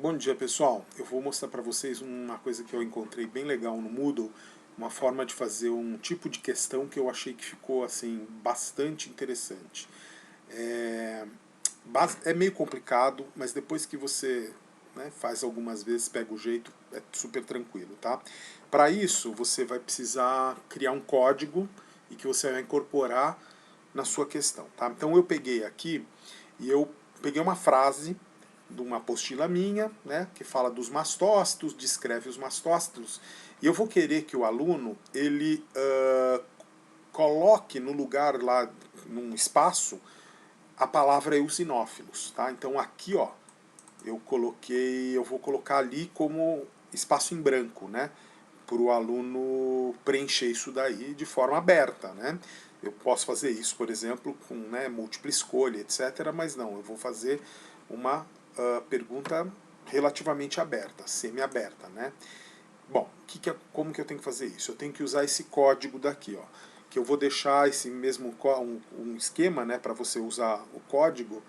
Bom dia, pessoal. Eu vou mostrar para vocês uma coisa que eu encontrei bem legal no Moodle, uma forma de fazer um tipo de questão que eu achei que ficou assim bastante interessante. É meio complicado, mas depois que você faz algumas vezes, pega o jeito, é super tranquilo, tá? Para isso, você vai precisar criar um código e que você vai incorporar na sua questão, tá? Então eu peguei aqui e eu peguei uma frase de uma apostila minha, que fala dos mastócitos, descreve os mastócitos, e eu vou querer que o aluno ele coloque no lugar lá, num espaço, a palavra eosinófilos, tá? Então aqui, ó, eu vou colocar ali como espaço em branco, né? Para o aluno preencher isso daí de forma aberta, né? Eu posso fazer isso, por exemplo, com múltipla escolha, etc. Mas não, eu vou fazer uma pergunta relativamente aberta, semi-aberta, né? Bom, como que eu tenho que fazer isso? Eu tenho que usar esse código daqui, ó, que eu vou deixar esse mesmo um esquema, né, para você usar o código,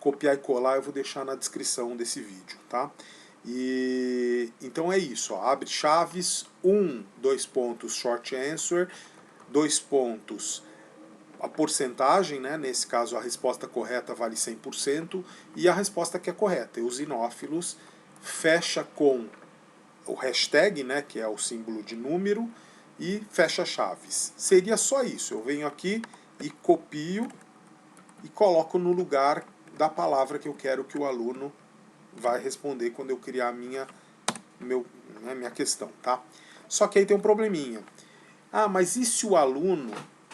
copiar e colar, eu vou deixar na descrição desse vídeo, tá? E então é isso, ó, abre chaves, 2 pontos short answer, 2 pontos a porcentagem, né, nesse caso a resposta correta vale 100%, e a resposta que é correta, eosinófilos, fecha com o hashtag, né, que é o símbolo de número, e fecha chaves. Seria só isso, eu venho aqui e copio e coloco no lugar da palavra que eu quero que o aluno vai responder quando eu criar minha questão, tá? Só que aí tem um probleminha. Ah, mas e se o aluno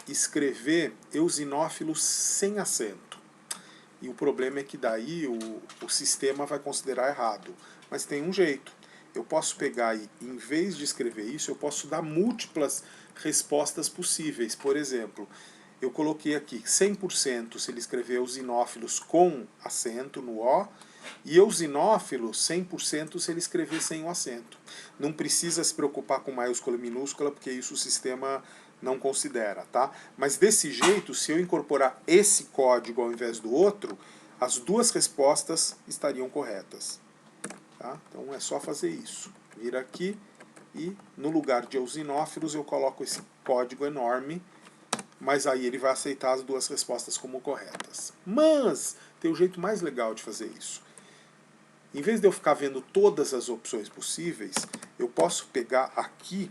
escrever eosinófilos sem acento? E o problema é que daí o sistema vai considerar errado. Mas tem um jeito. Eu posso pegar e, em vez de escrever isso, eu posso dar múltiplas respostas possíveis. Por exemplo, eu coloquei aqui 100% se ele escrever eosinófilos com acento no O, e eosinófilo 100% se ele escrever sem o acento. Não precisa se preocupar com maiúscula e minúscula, porque isso o sistema não considera, tá? Mas desse jeito, se eu incorporar esse código ao invés do outro, as duas respostas estariam corretas. Tá? Então é só fazer isso. Vir aqui e no lugar de eosinófilos eu coloco esse código enorme, mas aí ele vai aceitar as duas respostas como corretas. Mas tem um jeito mais legal de fazer isso. Em vez de eu ficar vendo todas as opções possíveis, eu posso pegar aqui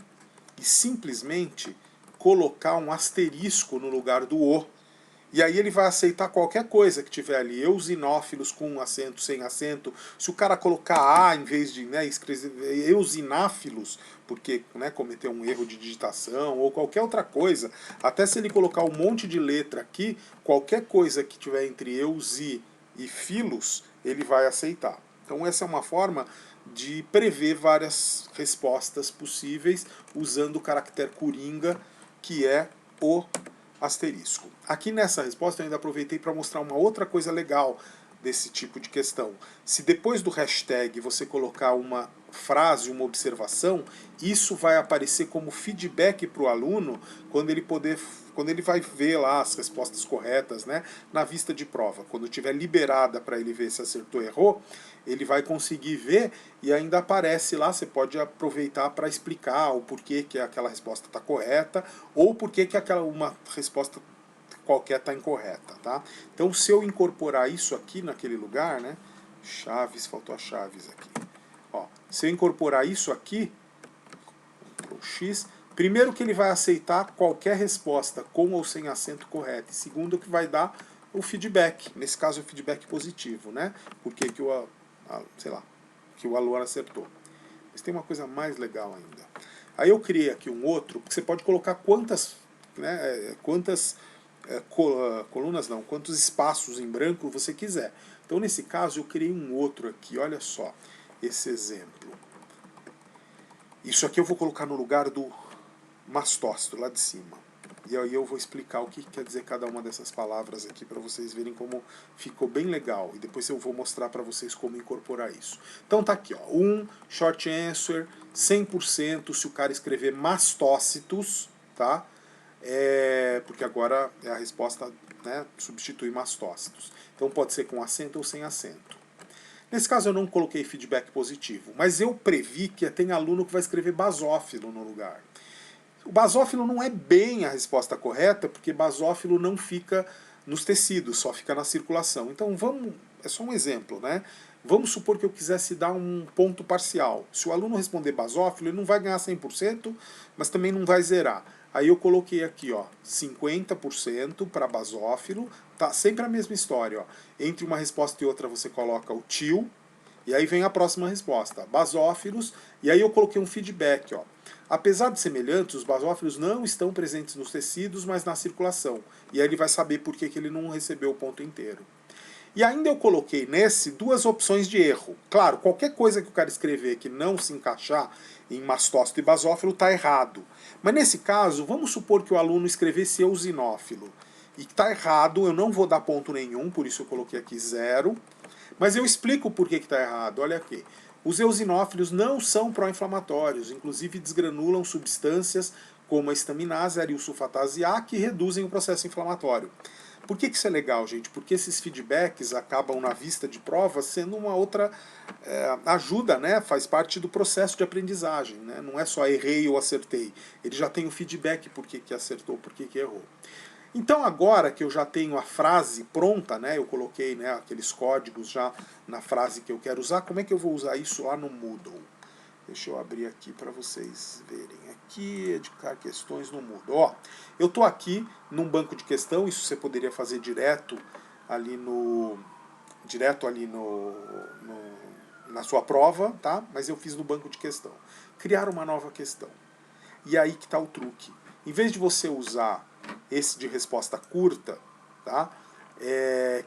e simplesmente colocar um asterisco no lugar do O. E aí ele vai aceitar qualquer coisa que tiver ali, eosinófilos com acento, sem acento. Se o cara colocar A em vez de escrever eosináfilos, porque cometeu um erro de digitação ou qualquer outra coisa, até se ele colocar um monte de letra aqui, qualquer coisa que tiver entre eusi e filos, ele vai aceitar. Então essa é uma forma de prever várias respostas possíveis usando o caractere coringa, que é o asterisco. Aqui nessa resposta eu ainda aproveitei para mostrar uma outra coisa legal desse tipo de questão. Se depois do hashtag você colocar uma frase, uma observação, isso vai aparecer como feedback para o aluno quando ele vai ver lá as respostas corretas, na vista de prova. Quando tiver liberada para ele ver se acertou ou errou, ele vai conseguir ver e ainda aparece lá, você pode aproveitar para explicar o porquê que aquela resposta está correta ou porquê que uma resposta qualquer está incorreta, tá? Então, se eu incorporar isso aqui naquele lugar, chaves, faltou as chaves aqui. Ó, se eu incorporar isso aqui, Ctrl X, primeiro que ele vai aceitar qualquer resposta com ou sem acento correto, e segundo que vai dar o feedback, nesse caso o feedback positivo, porque que que o aluno acertou. Mas tem uma coisa mais legal ainda. Aí eu criei aqui um outro, porque você pode colocar quantas colunas não, quantos espaços em branco você quiser. Então nesse caso eu criei um outro aqui, olha só, esse exemplo. Isso aqui eu vou colocar no lugar do mastócito, lá de cima. E aí eu vou explicar o que quer dizer cada uma dessas palavras aqui para vocês verem como ficou bem legal. E depois eu vou mostrar para vocês como incorporar isso. Então tá aqui, ó, short answer, 100% se o cara escrever mastócitos, tá? Porque agora a resposta substitui mastócitos. Então pode ser com acento ou sem acento. Nesse caso eu não coloquei feedback positivo, mas eu previ que tem aluno que vai escrever basófilo no lugar. O basófilo não é bem a resposta correta, porque basófilo não fica nos tecidos, só fica na circulação. Então vamos, é só um exemplo, né? Vamos supor que eu quisesse dar um ponto parcial. Se o aluno responder basófilo, ele não vai ganhar 100%, mas também não vai zerar. Aí eu coloquei aqui, ó, 50% para basófilo, tá sempre a mesma história, ó. Entre uma resposta e outra você coloca o tio, e aí vem a próxima resposta, basófilos, e aí eu coloquei um feedback, ó. Apesar de semelhantes, os basófilos não estão presentes nos tecidos, mas na circulação. E aí ele vai saber por que ele não recebeu o ponto inteiro. E ainda eu coloquei nesse duas opções de erro. Claro, qualquer coisa que o cara escrever que não se encaixar em mastócito e basófilo está errado. Mas nesse caso, vamos supor que o aluno escrevesse eosinófilo. E está errado, eu não vou dar ponto nenhum, por isso eu coloquei aqui 0. Mas eu explico por que está errado. Olha aqui. Os eosinófilos não são pró-inflamatórios, inclusive desgranulam substâncias como a estaminase, a arilsulfatase A, que reduzem o processo inflamatório. Por que isso é legal, gente? Porque esses feedbacks acabam na vista de prova sendo uma outra ajuda, né? Faz parte do processo de aprendizagem, né? Não é só errei ou acertei. Ele já tem o feedback por que acertou, por que errou. Então agora que eu já tenho a frase pronta, né, eu coloquei, né, aqueles códigos já na frase que eu quero usar, como é que eu vou usar isso lá no Moodle? Deixa eu abrir aqui para vocês verem. Aqui, editar questões no Moodle. Ó, eu estou aqui num banco de questão, isso você poderia fazer direto ali na sua prova, tá? Mas eu fiz no banco de questão. Criar uma nova questão. E aí que está o truque. Em vez de você usar esse de resposta curta, tá?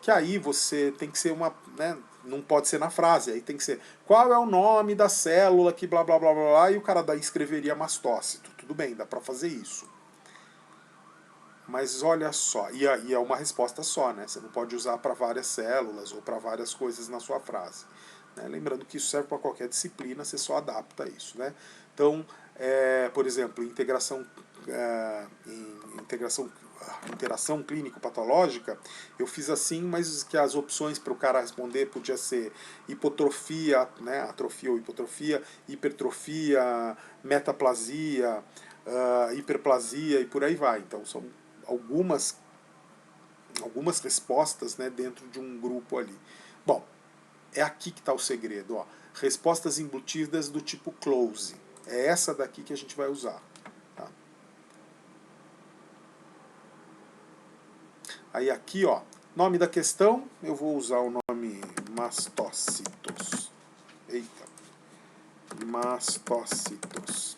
Que aí você tem que ser uma, né, não pode ser na frase, aí tem que ser qual é o nome da célula que blá blá blá blá, blá, e o cara daí escreveria mastócito. Tudo bem, dá para fazer isso. Mas olha só, e é uma resposta só, né? Você não pode usar para várias células ou para várias coisas na sua frase. Né? Lembrando que isso serve para qualquer disciplina, você só adapta isso, né? Então, por exemplo, interação clínico-patológica, eu fiz assim, mas que as opções para o cara responder podia ser hipotrofia, né, atrofia ou hipotrofia, hipertrofia, metaplasia, hiperplasia e por aí vai. Então são algumas respostas, né, dentro de um grupo ali. Bom, é aqui que está o segredo. Ó. Respostas embutidas do tipo close. É essa daqui que a gente vai usar. Tá? Aí aqui, ó, nome da questão, eu vou usar o nome mastócitos. Eita. Mastócitos.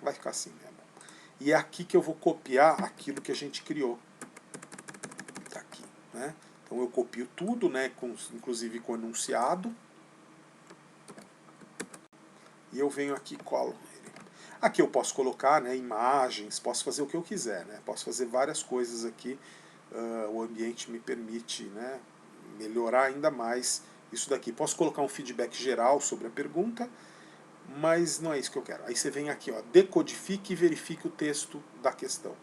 Vai ficar assim mesmo. E é aqui que eu vou copiar aquilo que a gente criou. Tá aqui, né? Então eu copio tudo, né, inclusive com enunciado. E eu venho aqui e colo ele. Aqui eu posso colocar, né, imagens, posso fazer o que eu quiser, né? Posso fazer várias coisas aqui. O ambiente me permite, né, melhorar ainda mais isso daqui. Posso colocar um feedback geral sobre a pergunta, mas não é isso que eu quero. Aí você vem aqui, ó, decodifique e verifique o texto da questão.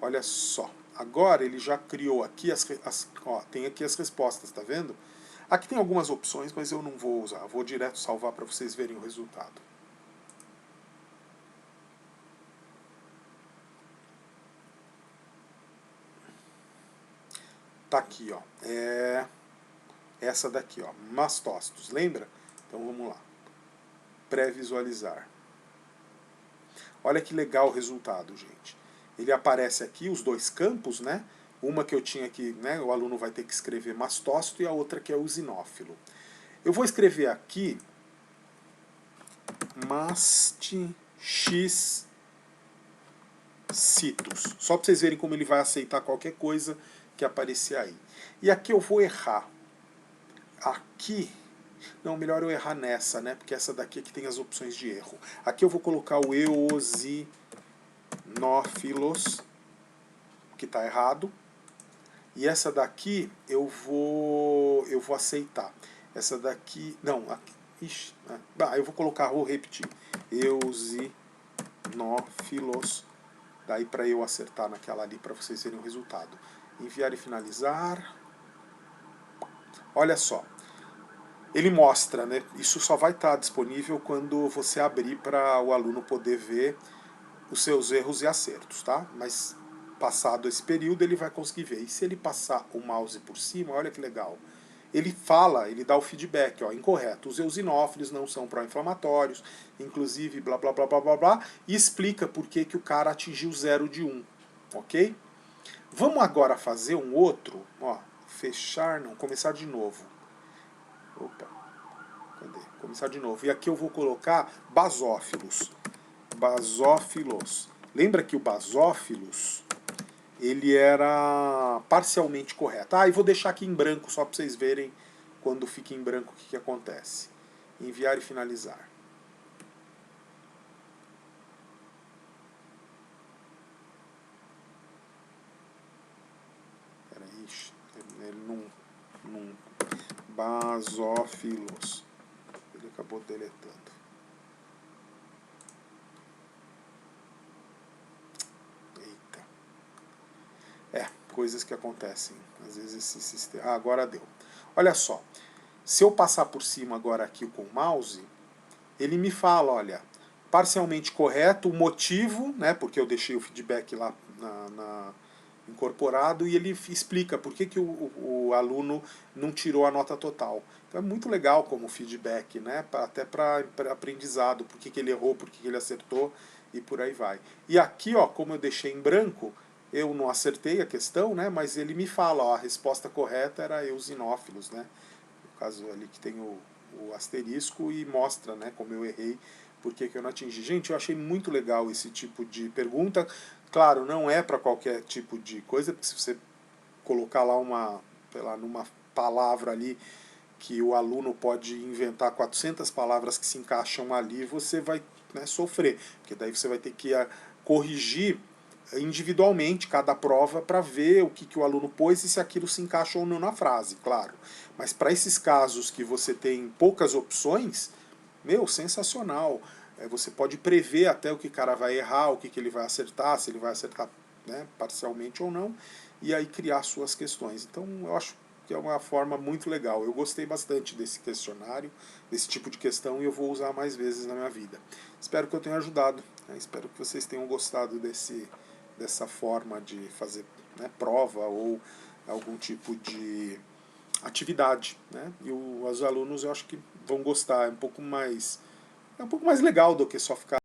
Olha só. Agora ele já criou aqui tem aqui as respostas, tá vendo? Aqui tem algumas opções, mas eu não vou usar. Vou direto salvar para vocês verem o resultado. Tá aqui, ó. Essa daqui, ó. Mastócitos, lembra? Então vamos lá. Pré-visualizar. Olha que legal o resultado, gente. Ele aparece aqui, os dois campos, né? Uma que eu tinha aqui, né? O aluno vai ter que escrever mastócito e a outra que é usinófilo. Eu vou escrever aqui masticitos. Só para vocês verem como ele vai aceitar qualquer coisa que aparecer aí. E aqui eu vou errar. Aqui, não, melhor eu errar nessa, né? Porque essa daqui é que tem as opções de erro. Aqui eu vou colocar o eosinófilos, que está errado. E essa daqui eu vou aceitar. Essa daqui, não, aqui, ixi, eu vou repetir. Eosinófilos. Daí para eu acertar naquela ali para vocês verem o resultado. Enviar e finalizar. Olha só, ele mostra, né? Isso só vai estar disponível quando você abrir para o aluno poder ver os seus erros e acertos, tá? Mas passado esse período ele vai conseguir ver. E se ele passar o mouse por cima, olha que legal. Ele fala, ele dá o feedback, ó, incorreto. Os eosinófilos não são pró-inflamatórios, inclusive blá blá blá blá blá blá, e explica por que, que o cara atingiu 0 de 1, ok? Vamos agora fazer um outro, ó, fechar, não, começar de novo. Opa, cadê? Começar de novo. E aqui eu vou colocar basófilos. Basófilos. Lembra que o basófilos ele era parcialmente correto. Ah, e vou deixar aqui em branco só para vocês verem quando fica em branco o que acontece. Enviar e finalizar. Peraí, ele não... Basófilos. Ele acabou deletando. Eita. Coisas que acontecem. Às vezes esse sistema... Ah, agora deu. Olha só. Se eu passar por cima agora aqui com o mouse, ele me fala, olha, parcialmente correto, o motivo, né, porque eu deixei o feedback lá incorporado, e ele explica por que, que o aluno não tirou a nota total. Então é muito legal como feedback, né, até para aprendizado, por que, que ele errou, por que, que ele acertou, e por aí vai. E aqui, ó, como eu deixei em branco, eu não acertei a questão, né, mas ele me fala, ó, a resposta correta era eosinófilos, né, no caso ali que tem o asterisco, e mostra, né, como eu errei, por que eu não atingi. Gente, eu achei muito legal esse tipo de pergunta. Claro, não é para qualquer tipo de coisa, porque se você colocar lá sei lá, numa palavra ali que o aluno pode inventar 400 palavras que se encaixam ali, você vai, né, sofrer, porque daí você vai ter que corrigir individualmente cada prova para ver o que, que o aluno pôs e se aquilo se encaixa ou não na frase, claro. Mas para esses casos que você tem poucas opções, meu, sensacional. Você pode prever até o que o cara vai errar, o que, que ele vai acertar, se ele vai acertar, né, parcialmente ou não, e aí criar suas questões. Então eu acho que é uma forma muito legal. Eu gostei bastante desse questionário, desse tipo de questão, e eu vou usar mais vezes na minha vida. Espero que eu tenha ajudado, né? Espero que vocês tenham gostado dessa forma de fazer, né, prova ou algum tipo de atividade, né? E os alunos eu acho que vão gostar, é um pouco mais legal do que só ficar